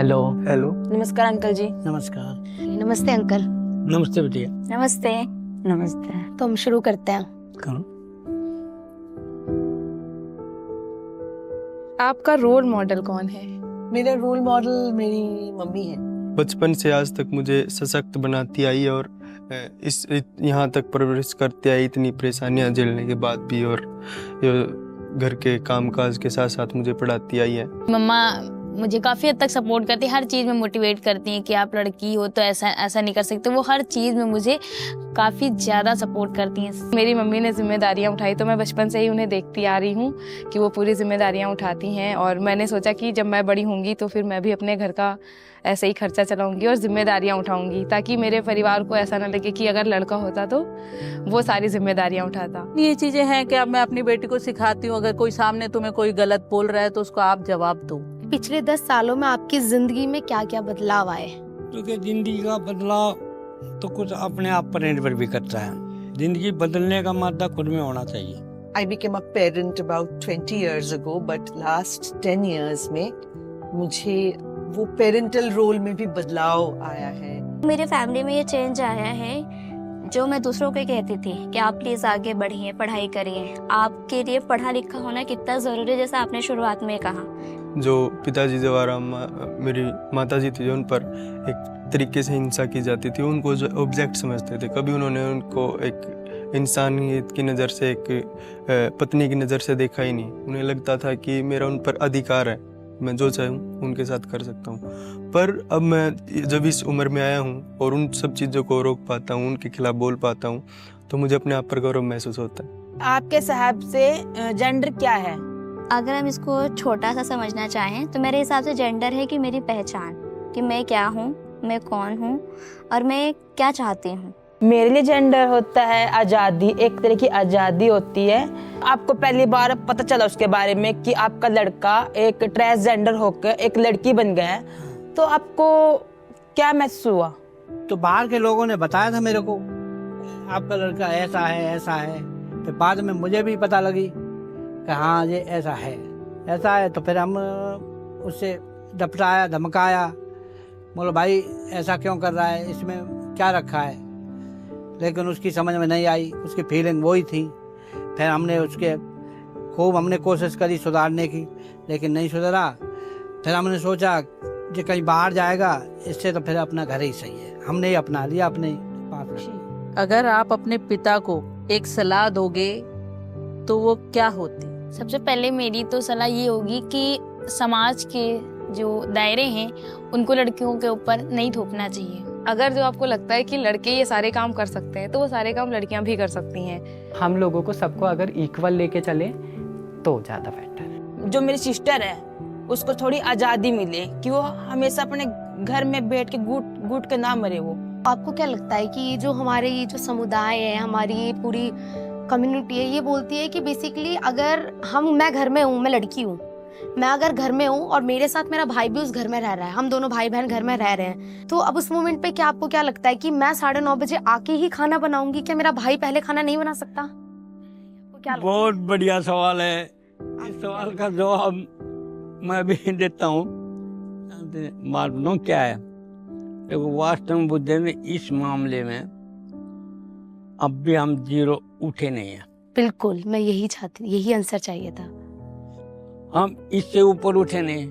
Hello. Hello. नमस्कार uncle जी। नमस्कार। नमस्ते अंकल। नमस्ते बिटिया। नमस्ते। नमस्ते। तो हम शुरू करते हैं। कौन? आपका रोल मॉडल कौन है? मेरा रोल मॉडल मेरी मम्मी है। बचपन से आज तक मुझे सशक्त बनाती आई और इस यहाँ तक परवरिश करती आई, इतनी परेशानियाँ झेलने के बाद भी, और घर के कामकाज के साथ साथ मुझे पढ़ाती आई है। मम्मा मुझे काफ़ी हद तक सपोर्ट करती है, हर चीज़ में मोटिवेट करती हैं कि आप लड़की हो तो ऐसा नहीं कर सकते। वो हर चीज़ में मुझे काफ़ी ज़्यादा सपोर्ट करती हैं। मेरी मम्मी ने जिम्मेदारियां उठाई तो मैं बचपन से ही उन्हें देखती आ रही हूँ कि वो पूरी जिम्मेदारियां उठाती हैं, और मैंने सोचा कि जब मैं बड़ी होंगी तो फिर मैं भी अपने घर का ऐसे ही खर्चा चलाऊंगी और जिम्मेदारियां उठाऊंगी, ताकि मेरे परिवार को ऐसा ना लगे कि अगर लड़का होता तो वो सारी जिम्मेदारियां उठाता। ये चीजें हैं कि अब मैं अपनी बेटी को सिखाती हूँ, अगर कोई सामने तुम्हें कोई गलत बोल रहा है तो उसको आप जवाब दो। पिछले 10 सालों में आपकी जिंदगी में क्या क्या बदलाव आए? क्योंकि जिंदगी का बदलाव तो कुछ अपने आप पर निर्भर भी करता है। जिंदगी बदलने का मादा खुद में होना चाहिए। I became a parent about 20 years ago, but last 10 years में मुझे वो पेरेंटल रोल में भी बदलाव आया है। मेरे फैमिली में ये चेंज आया है, जो मैं दूसरों को कहती थी कि आप प्लीज आगे बढ़िए, पढ़ाई करिए। आपके लिए पढ़ा लिखा होना कितना जरूरी है, जैसा आपने शुरुआत में कहा। जो पिताजी द्वारा मेरी माताजी थी, उन पर एक तरीके से हिंसा की जाती थी, उनको जो ऑब्जेक्ट समझते थे। कभी उन्होंने उनको एक इंसानियत की नज़र से, एक पत्नी की नज़र से देखा ही नहीं। उन्हें लगता था कि मेरा उन पर अधिकार है, मैं जो चाहूँ उनके साथ कर सकता हूँ। पर अब मैं जब इस उम्र में आया हूँ और उन सब चीज़ों को रोक पाता हूँ, उनके खिलाफ बोल पाता हूँ, तो मुझे अपने आप पर गौरव महसूस होता है। आपके हिसाब से जेंडर क्या है? अगर हम इसको छोटा सा समझना चाहें तो मेरे हिसाब से जेंडर है कि मेरी पहचान, कि मैं क्या हूँ, मैं कौन हूँ और मैं क्या चाहती हूँ। मेरे लिए जेंडर होता है आज़ादी, एक तरह की आज़ादी होती है। आपको पहली बार पता चला उसके बारे में कि आपका लड़का एक ट्रांसजेंडर होकर एक लड़की बन गया है, तो आपको क्या महसूस हुआ? तो बाहर के लोगों ने बताया था मेरे को, आपका लड़का ऐसा है ऐसा है। तो बाद में मुझे भी पता लगी कि हाँ ये ऐसा है। तो फिर हम उससे डपटाया, धमकाया, बोलो भाई ऐसा क्यों कर रहा है, इसमें क्या रखा है। लेकिन उसकी समझ में नहीं आई, उसकी फीलिंग वही थी। फिर हमने खूब कोशिश करी सुधारने की, लेकिन नहीं सुधरा। फिर हमने सोचा कि कहीं बाहर जाएगा इससे, तो फिर अपना घर ही सही है। हमने ही अपना लिया अपने पास। अगर आप अपने पिता को एक सलाह दोगे तो वो क्या होती? सबसे पहले मेरी तो सलाह ये होगी कि समाज के जो दायरे हैं उनको लड़कियों के ऊपर नहीं थोपना चाहिए। अगर जो आपको लगता है कि लड़के ये सारे काम कर सकते हैं, तो वो सारे काम लड़कियां भी कर सकती हैं। हम लोगों को सबको अगर इक्वल लेके चले तो ज़्यादा बेटर है। जो मेरी सिस्टर है उसको थोड़ी आज़ादी मिले कि वो हमेशा अपने घर में बैठ के घुट के ना मरे। वो आपको क्या लगता है कि ये जो हमारे ये जो समुदाय है, हमारी ये पूरी कम्युनिटी है, ये बोलती है कि बेसिकली अगर मैं घर में हूँ, मैं लड़की हूँ, मैं अगर घर में हूँ और मेरे साथ मेरा भाई भी उस घर में रह रहा है, हम दोनों भाई बहन घर में रह रहे हैं, तो अब उस मोमेंट पे क्या आपको क्या लगता है कि मैं 9:30 बजे आके ही खाना बनाऊंगी? क्या मेरा भाई पहले खाना नहीं बना सकता? क्या बहुत बढ़िया सवाल है। इस सवाल का जवाब मैं भी देता हूँ। मालूम क्या है, देखो वास्तव में बुद्धि में इस मामले में अब भी हम जीरो उठे नहीं हैं। बिल्कुल, मैं यही आंसर चाहिए था। हम इससे ऊपर उठे नहीं।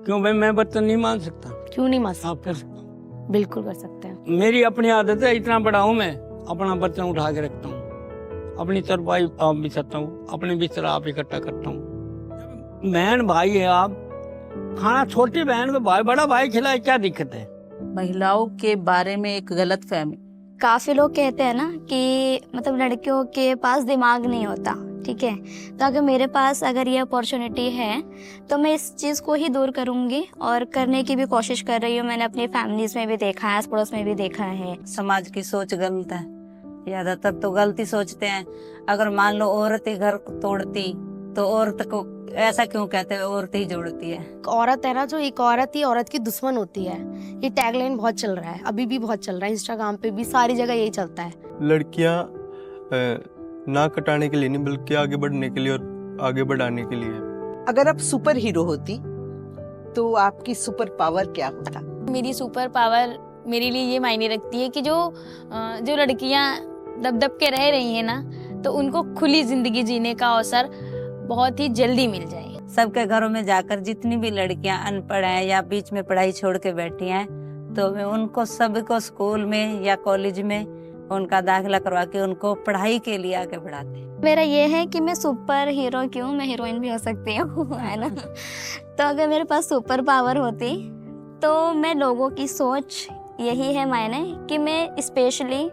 क्यों भाई, मैं बर्तन नहीं मान सकता? क्यों नहीं मान सकते? आप कर सकते हो। बिल्कुल कर सकते हैं। मेरी अपनी आदत है, इतना बड़ा हूँ मैं, अपना बर्तन उठा के रखता हूँ, अपनी तरपाई आप बिछाता हूँ, अपने बिस्तर आप इकट्ठा करता हूँ। बहन भाई है, आप खाना छोटी बहन को भाई बड़ा भाई खिलाए, क्या दिक्कत है? महिलाओं के बारे में एक गलत फहमी। काफी लोग कहते हैं ना कि मतलब लड़कियों के पास दिमाग नहीं होता, ठीक है। तो अगर मेरे पास अगर ये अपॉर्चुनिटी है तो मैं इस चीज़ को ही दूर करूँगी और करने की भी कोशिश कर रही हूँ। मैंने अपनी फैमिलीज में भी देखा है, आस पड़ोस में भी देखा है। समाज की सोच गलत है, ज्यादातर तो गलती सोचते हैं। अगर मान लो औरत ही घर तोड़ती तो औरत को ऐसा क्यों कहते हैं, औरत ही जोड़ती है। औरत है ना, जो एक औरत ही औरत की दुश्मन होती है, ये टैगलाइन बहुत चल रहा है, अभी भी बहुत चल रहा है, इंस्टाग्राम पे भी सारी जगह यही चलता है। लड़कियां ना कटाने के लिए नहीं, बल्कि आगे बढ़ने के लिए और आगे बढ़ाने के लिए। अगर आप सुपर हीरो होती तो आपकी सुपर पावर क्या होता? मेरी सुपर पावर मेरे लिए ये मायने रखती है कि जो लड़कियां दब दब के रह रही हैं ना, तो उनको खुली जिंदगी जीने का अवसर बहुत ही जल्दी मिल जाए। सबके घरों में जाकर जितनी भी लड़कियां अनपढ़ हैं या बीच में पढ़ाई छोड़ के बैठी हैं, तो मैं उनको सबको स्कूल में या कॉलेज में उनका दाखिला करवा के उनको पढ़ाई के लिए आगे बढ़ाते हैं। मेरा ये है कि मैं सुपर हीरो क्यों, मैं हीरोइन भी हो सकती हूँ, है ना। तो अगर मेरे पास सुपर पावर होती तो मैं लोगों की सोच, यही है मायने कि मैं स्पेशली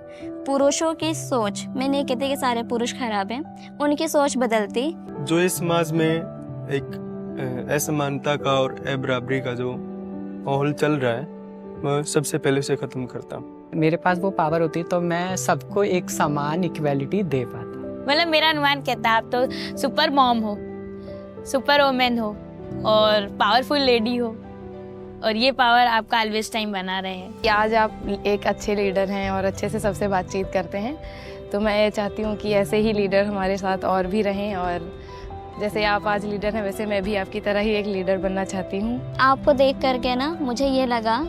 पुरुषों की सोच, मैं नहीं कहती कि सारे पुरुष खराब हैं, उनकी सोच बदलती। जो इस समाज में एक असमानता का और अबराबरी का जो माहौल चल रहा है, मैं सबसे पहले उसे ख़त्म करता। मेरे पास वो पावर होती तो मैं सबको एक समान इक्वालिटी दे पाता। मतलब मेरा अनुमान कहता है आप तो सुपर मॉम हो, सुपर वुमेन हो और पावरफुल लेडी हो, और ये पावर आपका ऑलवेज टाइम बना रहे हैं। कि आज आप एक अच्छे लीडर हैं और अच्छे से सबसे बातचीत करते हैं, तो मैं ये चाहती हूँ कि ऐसे ही लीडर हमारे साथ और भी रहें, और जैसे आप आज लीडर हैं वैसे मैं भी आपकी तरह ही एक लीडर बनना चाहती हूँ। आपको देख करके ना मुझे ये लगा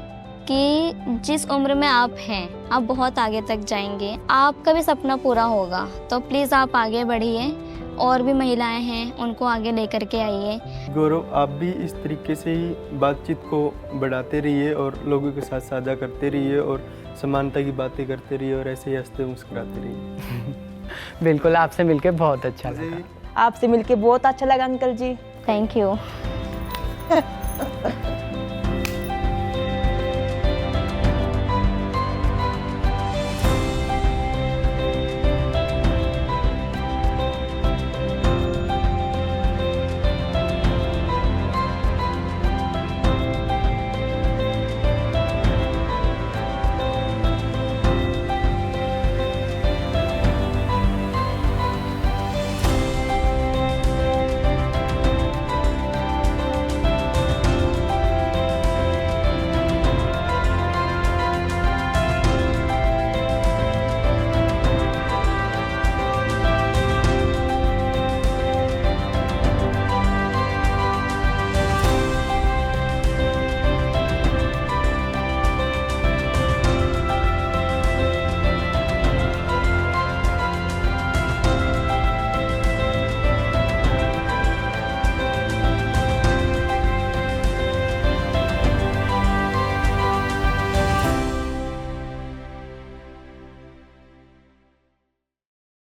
कि जिस उम्र में आप हैं आप बहुत आगे तक जाएंगे, आपका भी सपना पूरा होगा। तो प्लीज़ आप आगे बढ़िए, और भी महिलाएं हैं उनको आगे लेकर के आइए। गौरव, आप भी इस तरीके से ही बातचीत को बढ़ाते रहिए और लोगों के साथ साझा करते रहिए और समानता की बातें करते रहिए और ऐसे ही हंसते मुस्कुराते रहिए। बिल्कुल, आपसे मिलके बहुत अच्छा लगा। आपसे मिलके बहुत अच्छा लगा अंकल जी। Thank you.